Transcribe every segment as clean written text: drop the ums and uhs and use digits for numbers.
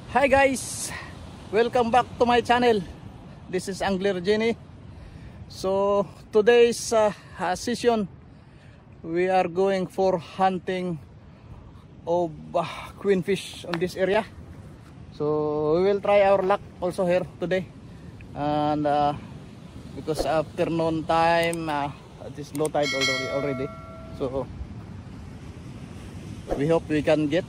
Hi guys, welcome back to my channel. This is Angler Jenny. So today's session, we are going for hunting of queenfish on this area. So we will try our luck also here today, and because afternoon time, it is low tide already. So we hope we can get.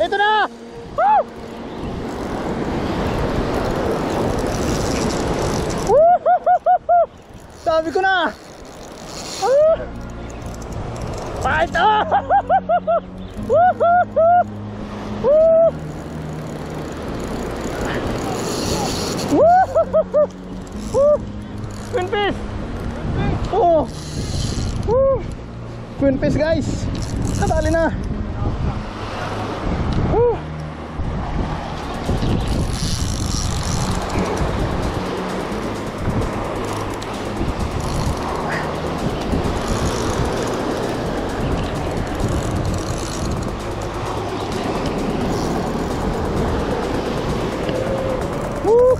Ito na! Woo! Sabi ko na! Fight! Queenfish! Oh! Queenfish guys! Kadali na!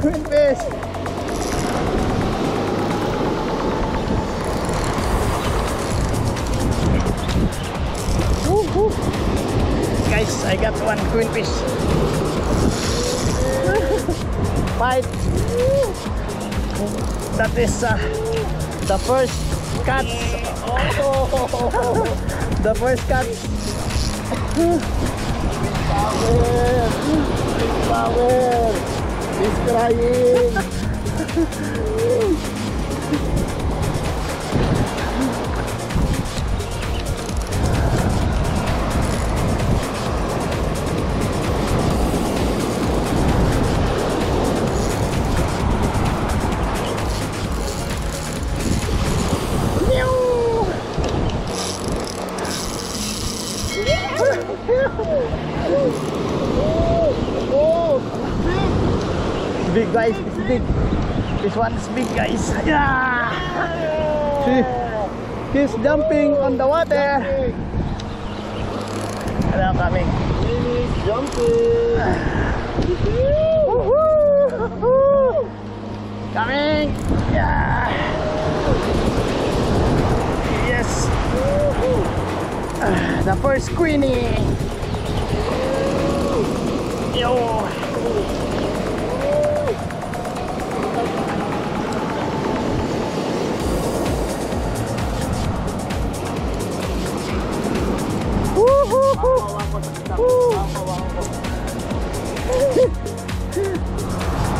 Queenfish! Guys, I got one queenfish. Fight. That is the first catch. The first catch. Power. He's crying. Oh, big guys, it's big. This one is big guys. Yeah. He's jumping on the water. Hello, coming. He's jumping. Coming. Yeah. Yes. The first Queenie. Yo.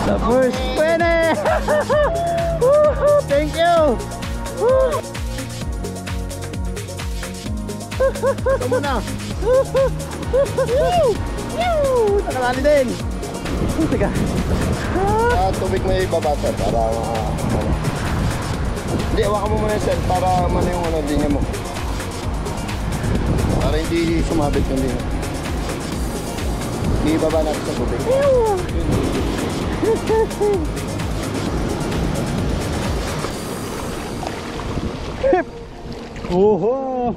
The first Queenie. Thank you. Ito muna. Nakalali din. Teka. Tubig may babasa para hindi, hawakan mo muna yung set para ano yung linya mo. Para hindi sumabit yung linya. Ibaba natin sa tubig. Oho.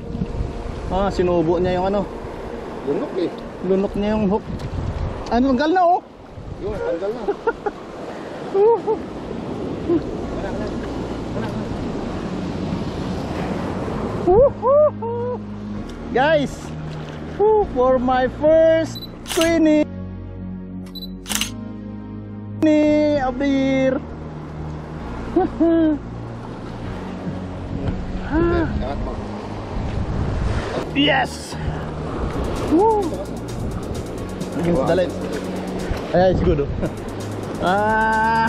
Sinubo niya yung ano. Lunok eh. Lunok niya yung hook. Tanggal na oh. Yun, tanggal na. Guys, for my first Queenie of the year. Angat mo. Yes. Against the light. Ay, siguro. Ah.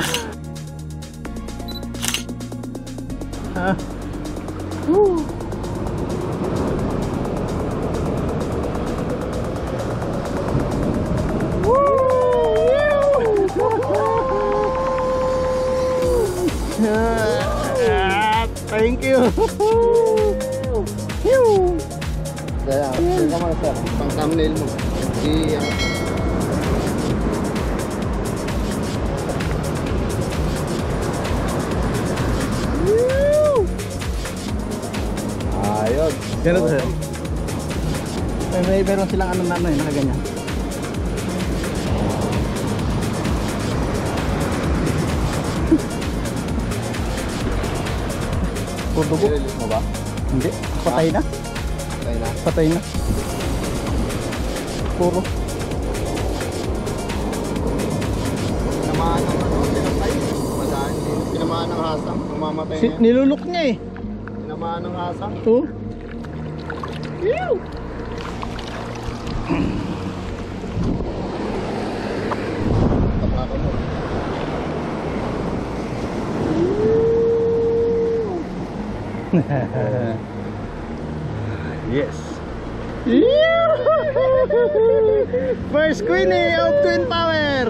Thank you. Kaya, sir ka mga sir. Pang thumbnail mo. Ayun. Ganun sir. Meron silang ano na nakaganyan. Dugo? Release mo ba? Hindi. Patay na. Patay na. Patay na. Puro. Tinamaan ng ano, tinapay. Madaan din. Tinamaan ng hasang. Mamamatay niya. Nilulok niya eh. Tinamaan ng hasang. Oh. Tapaka mo. Yes. First Queenie of Twin Power.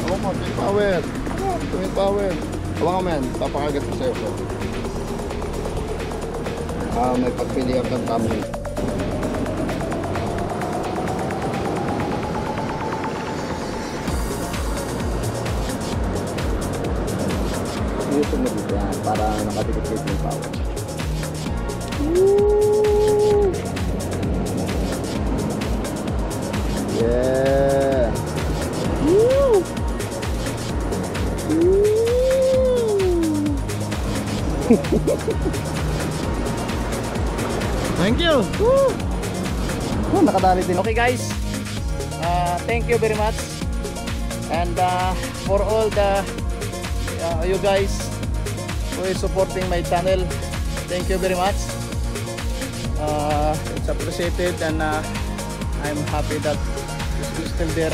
Ako mo, twin power. Twin power. Hawakan mo yan. Papakagat ko sa'yo. May pagpili ako ng thumbnail. Ito mo dito yan para nakadikit yung power. Yeah. Thank you. Nakadali din. Okay guys, thank you very much, and for all the you guys who is supporting my channel, thank you very much. It's appreciated, and I'm happy that you're still there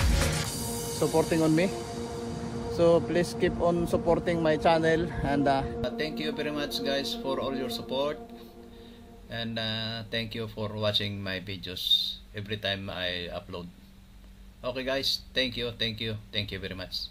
supporting on me. So please keep on supporting my channel, and thank you very much guys for all your support, and thank you for watching my videos every time I upload. Okay guys, thank you very much.